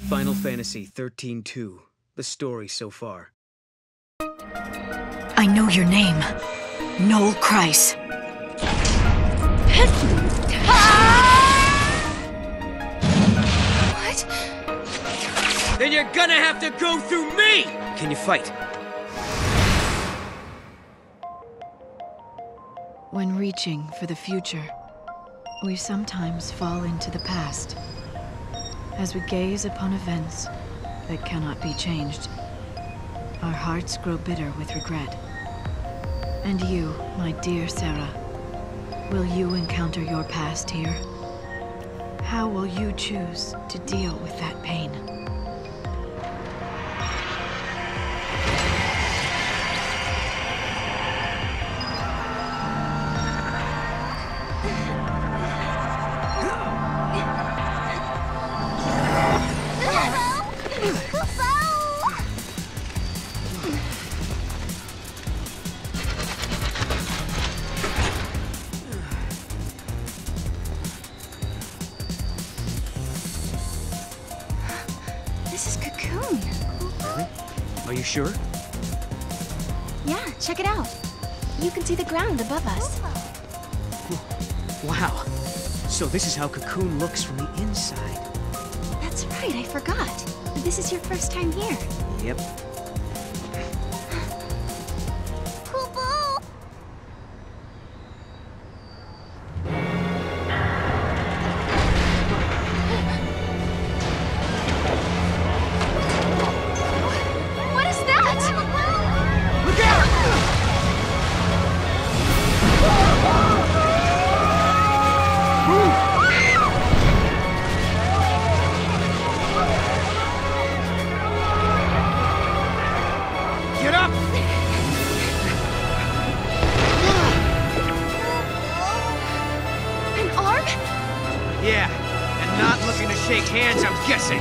Final Fantasy XIII-2, the story so far. I know your name. Noel Kreis. What? Then you're gonna have to go through me! Can you fight? When reaching for the future, we sometimes fall into the past. As we gaze upon events that cannot be changed, our hearts grow bitter with regret. And you, my dear Sarah, will you encounter your past here? How will you choose to deal with that pain? Are you sure? Yeah, check it out. You can see the ground above us. Wow. So this is how Cocoon looks from the inside. That's right, I forgot. This is your first time here. Yep. Yeah, and not looking to shake hands, I'm guessing.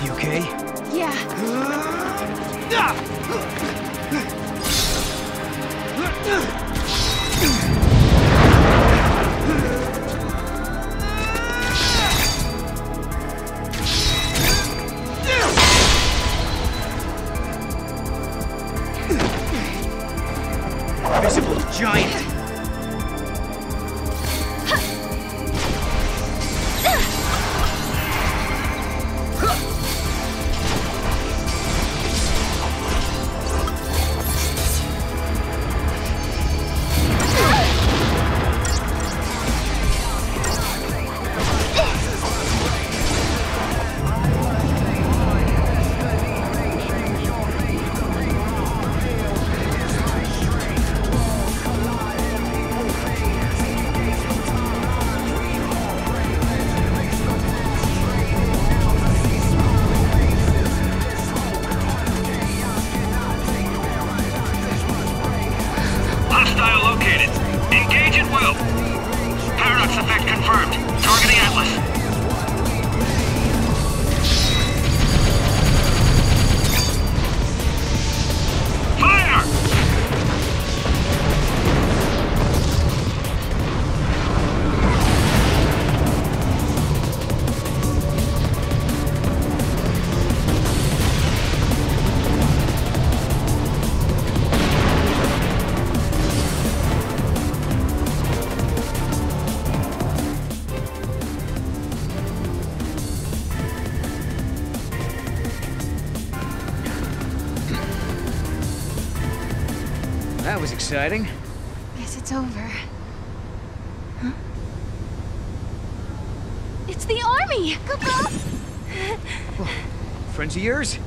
You okay? Yeah. Visible giant. Hostile located. Engage at will. Paradox effect confirmed. Targeting Atlas. Fire! That was exciting. Guess it's over. Huh? It's the army! Go! Friends of yours?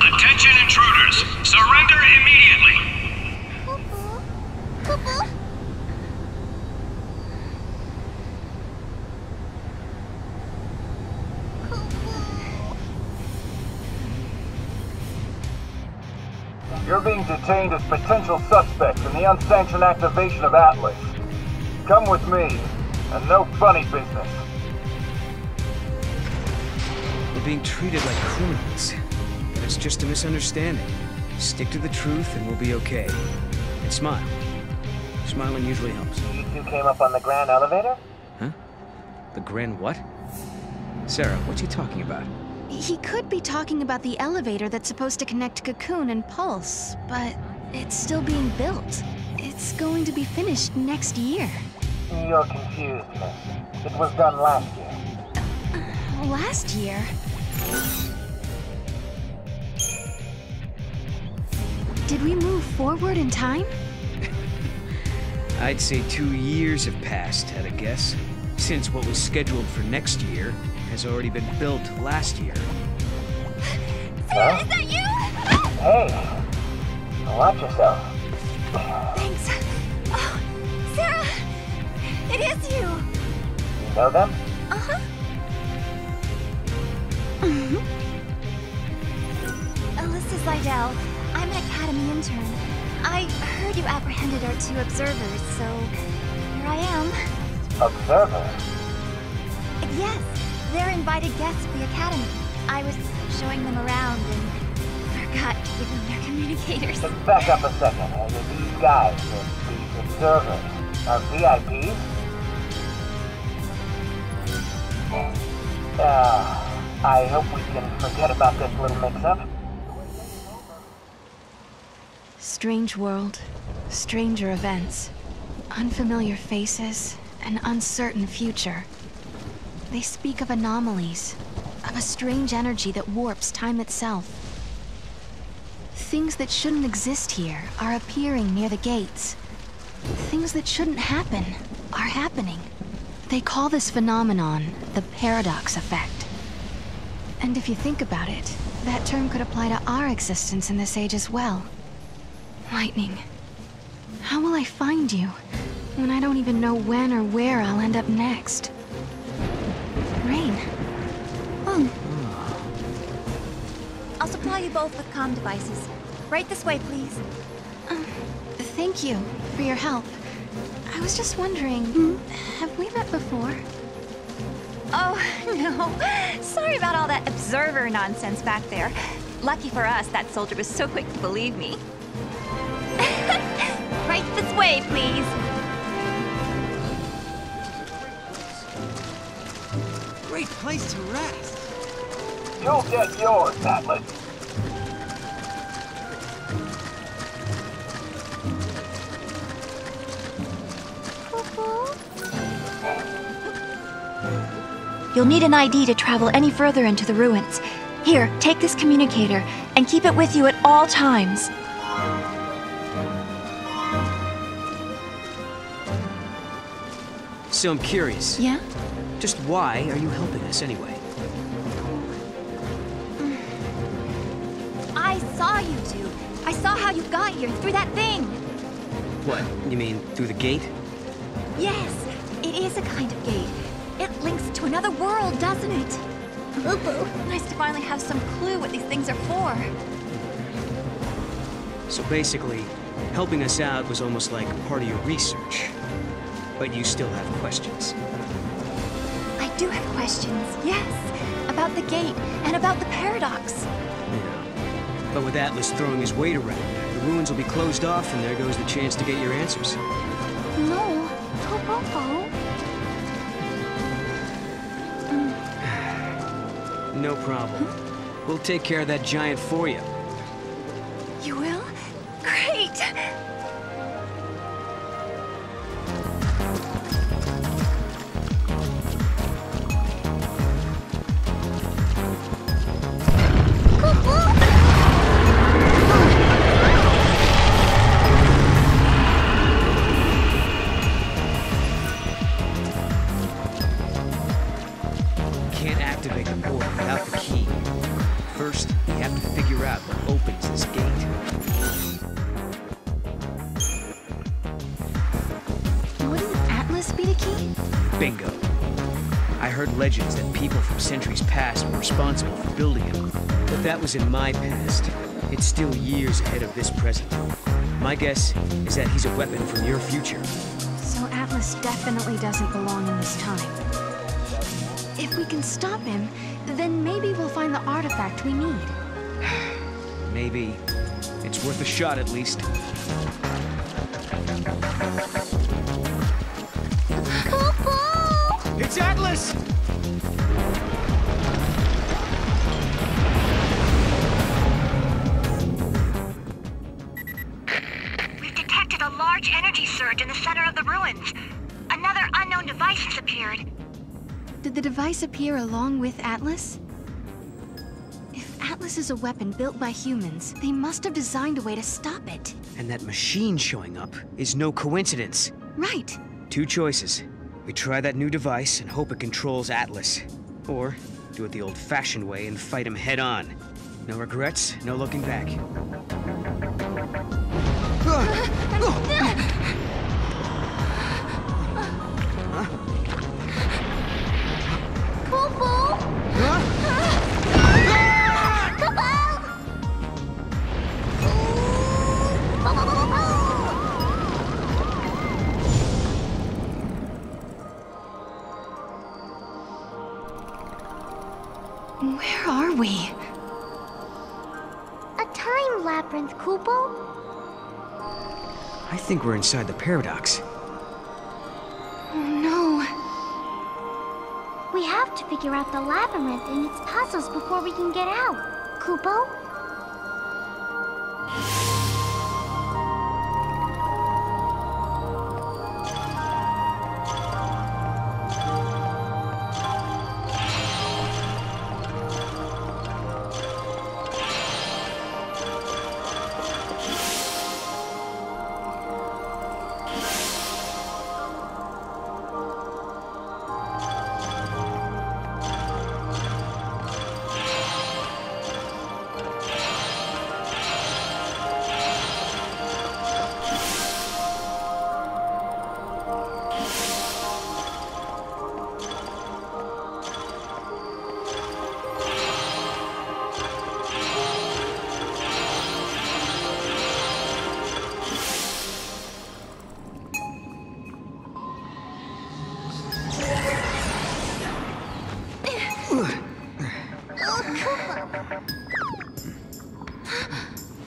Attention intruders! Surrender immediately! You're being detained as potential suspects in the unsanctioned activation of Atlas. Come with me, and no funny business. We're being treated like criminals. But it's just a misunderstanding. Stick to the truth and we'll be okay. And smile. Smiling usually helps. You two came up on the Grand Elevator? Huh? The Grand what? Sarah, what's he talking about? He could be talking about the elevator that's supposed to connect Cocoon and Pulse, but it's still being built. It's going to be finished next year. You're confused, miss. It was done last year. Last year? Did we move forward in time? I'd say 2 years have passed, at a guess. Since what was scheduled for next year has already been built last year. Sarah, is that you? Hey! Watch yourself. Thanks. Oh, Sarah! It is you! You know them? Uh-huh. Alyssa Zidell. I'm an Academy intern. I heard you apprehended our 2 observers, so here I am. Observer? Yes, they're invited guests of the Academy. I was showing them around and forgot to give them their communicators. Back up a second. These guys, these observers, are VIPs? I hope we can forget about this little mix-up. Strange world, stranger events, unfamiliar faces, an uncertain future. They speak of anomalies, of a strange energy that warps time itself. Things that shouldn't exist here are appearing near the gates. Things that shouldn't happen are happening. They call this phenomenon the paradox effect. And if you think about it, that term could apply to our existence in this age as well. Lightning. How will I find you when I don't even know when or where I'll end up next? Rain. Oh. I'll supply you both with comm devices. Right this way, please. Thank you for your help. I was just wondering, have we met before? Oh, no. Sorry about all that observer nonsense back there. Lucky for us, that soldier was so quick to believe me. Right this way, please. Great place to rest. You'll get yours, Atlas. You'll need an ID to travel any further into the ruins. Here, take this communicator and keep it with you at all times. So I'm curious. Yeah? Just why are you helping us anyway? I saw you two. I saw how you got here through that thing. What, you mean through the gate? Yes, it is a kind of gate. It links to another world, doesn't it? Nice to finally have some clue what these things are for. So basically, helping us out was almost like part of your research. But you still have questions. I do have questions, yes. About the gate and about the paradox. Yeah. But with Atlas throwing his weight around, the ruins will be closed off and there goes the chance to get your answers. No. Popo. No problem. We'll take care of that giant for you. You will? Great! first, we have to figure out what opens this gate. Wouldn't Atlas be the key? Bingo. I heard legends that people from centuries past were responsible for building him. But that was in my past. It's still years ahead of this present. My guess is that he's a weapon from your future. So Atlas definitely doesn't belong in this time. If we can stop him, then maybe we'll find the artifact we need. Maybe. It's worth a shot at least. It's Atlas! We've detected a large energy surge in the center of the ruins. Another unknown device has appeared. Did the device appear along with Atlas? If Atlas is a weapon built by humans, they must have designed a way to stop it. And that machine showing up is no coincidence. Right. Two choices. We try that new device and hope it controls Atlas. Or do it the old-fashioned way and fight him head-on. No regrets, no looking back. Where are we? A time labyrinth, Kupo? I think we're inside the paradox. Oh no. We have to figure out the labyrinth and its puzzles before we can get out. Kupo?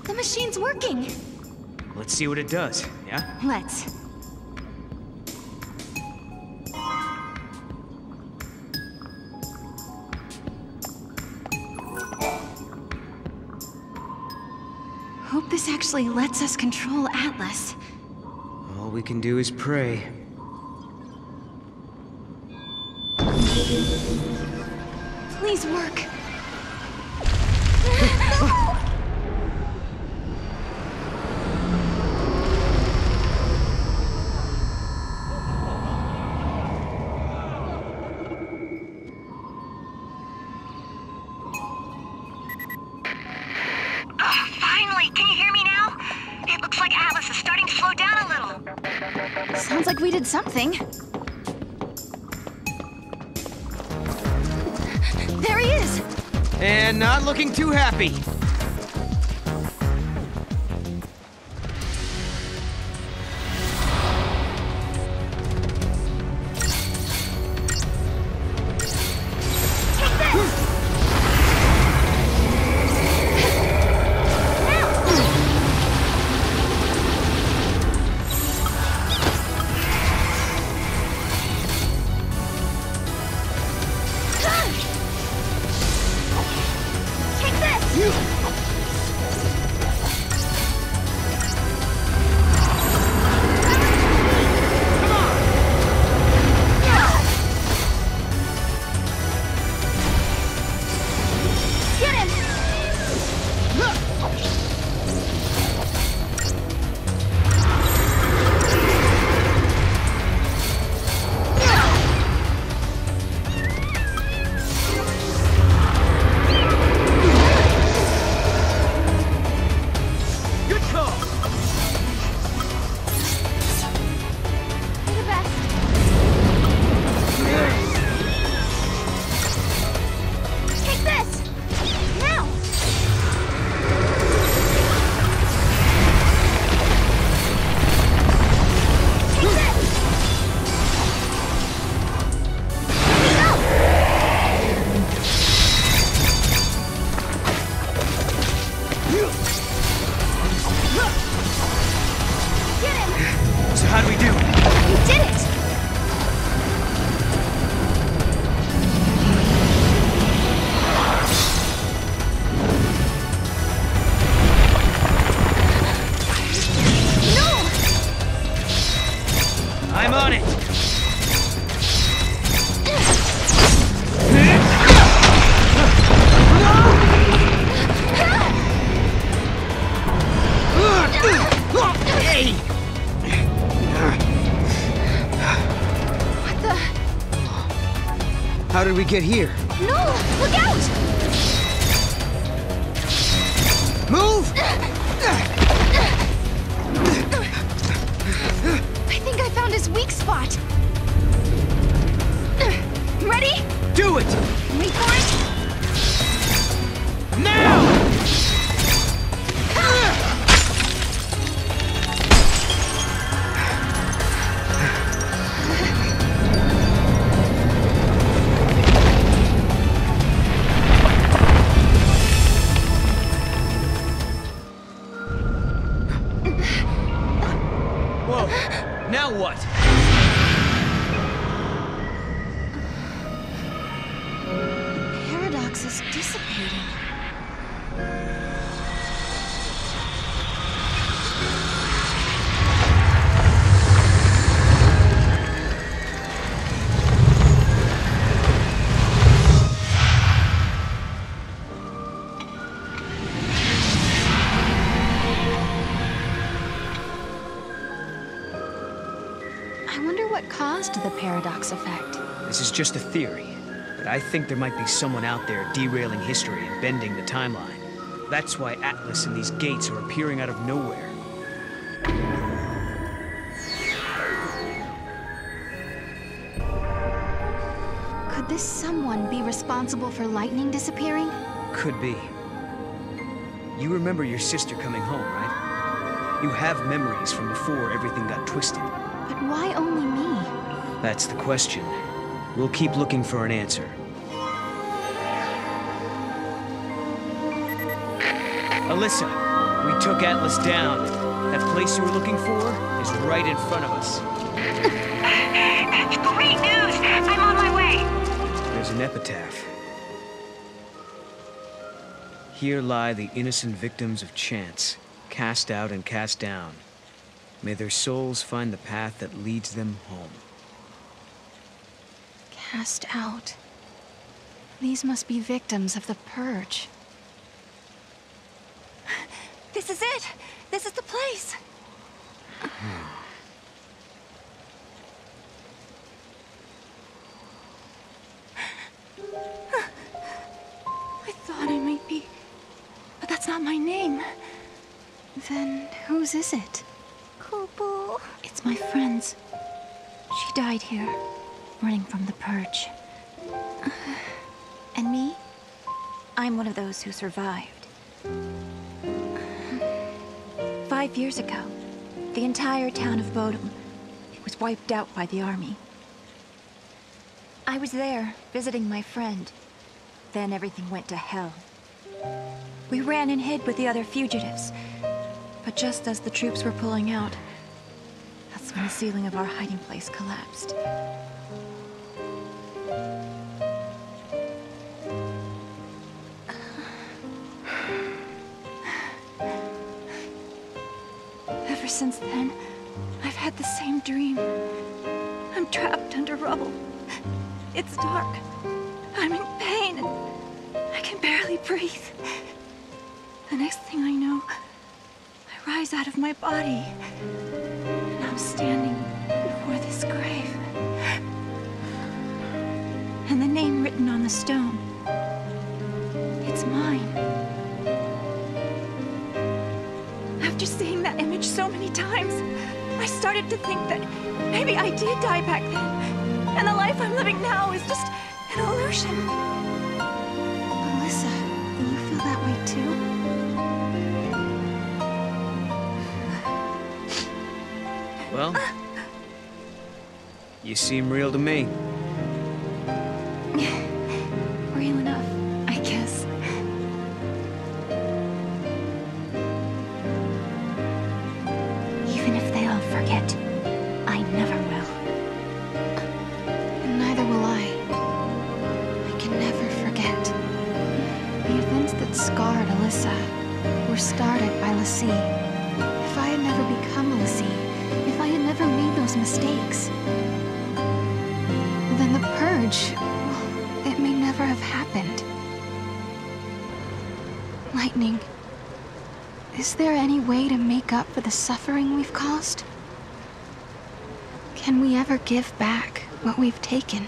The machine's working. Let's see what it does, yeah? Let's. Hope this actually lets us control Atlas. All we can do is pray. Please work. Finally! Can you hear me now? It looks like Atlas is starting to slow down a little. Sounds like we did something. There he is! And not looking too happy. did we get here? No! Look out! Move! I think I found his weak spot. Ready? Do it! Wait for it. Now! Whoa, now what? Paradox is dissipating. I wonder what caused the paradox effect. This is just a theory, but I think there might be someone out there derailing history and bending the timeline. That's why Atlas and these gates are appearing out of nowhere. Could this someone be responsible for lightning disappearing? Could be. You remember your sister coming home, right? You have memories from before everything got twisted. But why only me? That's the question. We'll keep looking for an answer. Alyssa, we took Atlas down. That place you were looking for is right in front of us. That's great news! I'm on my way! There's an epitaph. Here lie the innocent victims of chance, cast out and cast down. May their souls find the path that leads them home. Cast out. These must be victims of the purge. This is it! This is the place! I thought I might be... But that's not my name. Then whose is it? Kupo. It's my friend's. She died here, running from the purge. And me? I'm one of those who survived. 5 years ago, the entire town of Bodum, it was wiped out by the army. I was there, visiting my friend. Then everything went to hell. We ran and hid with the other fugitives. But just as the troops were pulling out, that's when the ceiling of our hiding place collapsed. Ever since then, I've had the same dream. I'm trapped under rubble. It's dark. I'm in pain, and I can barely breathe. The next thing I know, I rise out of my body, and I'm standing before this grave. And the name written on the stone, it's mine. After seeing that image so many times, I started to think that maybe I did die back then, and the life I'm living now is just an illusion. Alyssa, you feel that way too? Well, you seem real to me. Real enough, I guess. Even if they all forget, I never will. And neither will I. I can never forget. The events that scarred Alyssa were started by Lassie. If I had never become a Lassie, if I had never made those mistakes, then the purge, well, it may never have happened. Lightning, is there any way to make up for the suffering we've caused? Can we ever give back what we've taken?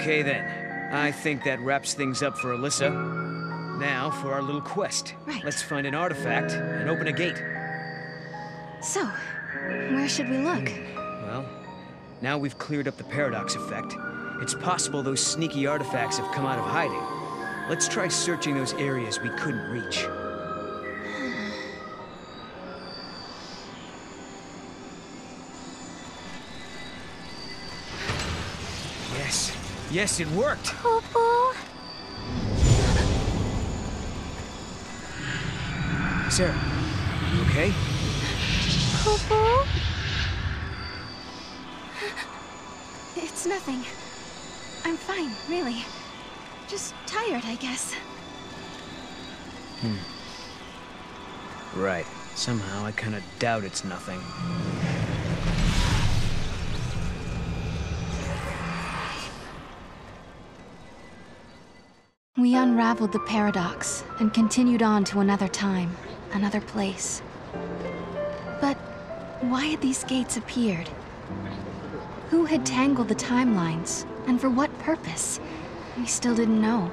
Okay then. I think that wraps things up for Alyssa. Now for our little quest. Right. Let's find an artifact and open a gate. So, where should we look? Well, now we've cleared up the paradox effect. It's possible those sneaky artifacts have come out of hiding. Let's try searching those areas we couldn't reach. Yes. Yes, it worked! Poo-poo. Sarah, you okay? Poo-poo. It's nothing. I'm fine, really. Just tired, I guess. Right. Somehow I kinda doubt it's nothing. We unraveled the paradox and continued on to another time, another place. But why had these gates appeared? Who had tangled the timelines, and for what purpose? We still didn't know.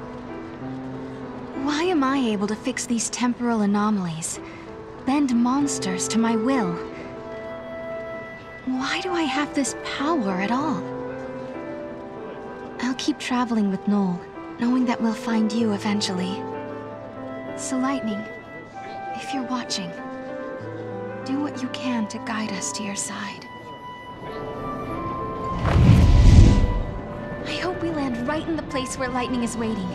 Why am I able to fix these temporal anomalies, bend monsters to my will? Why do I have this power at all? I'll keep traveling with Noel, knowing that we'll find you eventually. So Lightning, if you're watching, do what you can to guide us to your side. I hope we land right in the place where Lightning is waiting.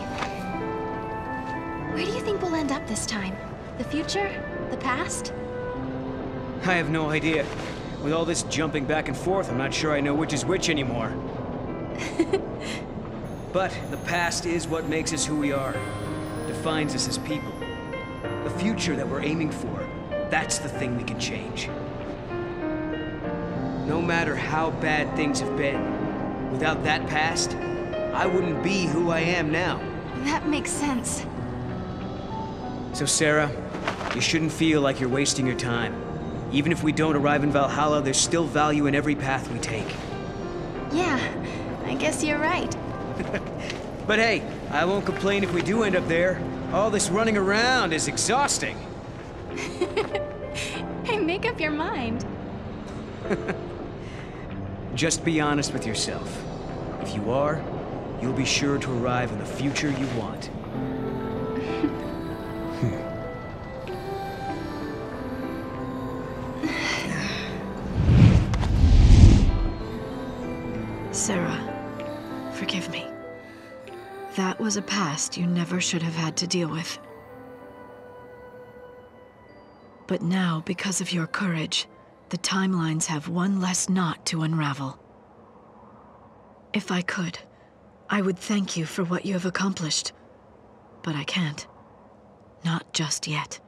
Where do you think we'll end up this time? The future? The past? I have no idea. With all this jumping back and forth, I'm not sure I know which is which anymore. But the past is what makes us who we are. Defines us as people. The future that we're aiming for, that's the thing we can change. No matter how bad things have been, without that past, I wouldn't be who I am now. That makes sense. So Sarah, you shouldn't feel like you're wasting your time. Even if we don't arrive in Valhalla, there's still value in every path we take. Yeah, I guess you're right. But hey, I won't complain if we do end up there. All this running around is exhausting. Hey, make up your mind. Just be honest with yourself. If you are, you'll be sure to arrive in the future you want. Sarah, forgive me. That was a past you never should have had to deal with. But now, because of your courage, the timelines have one less knot to unravel. If I could, I would thank you for what you have accomplished. But I can't. Not just yet.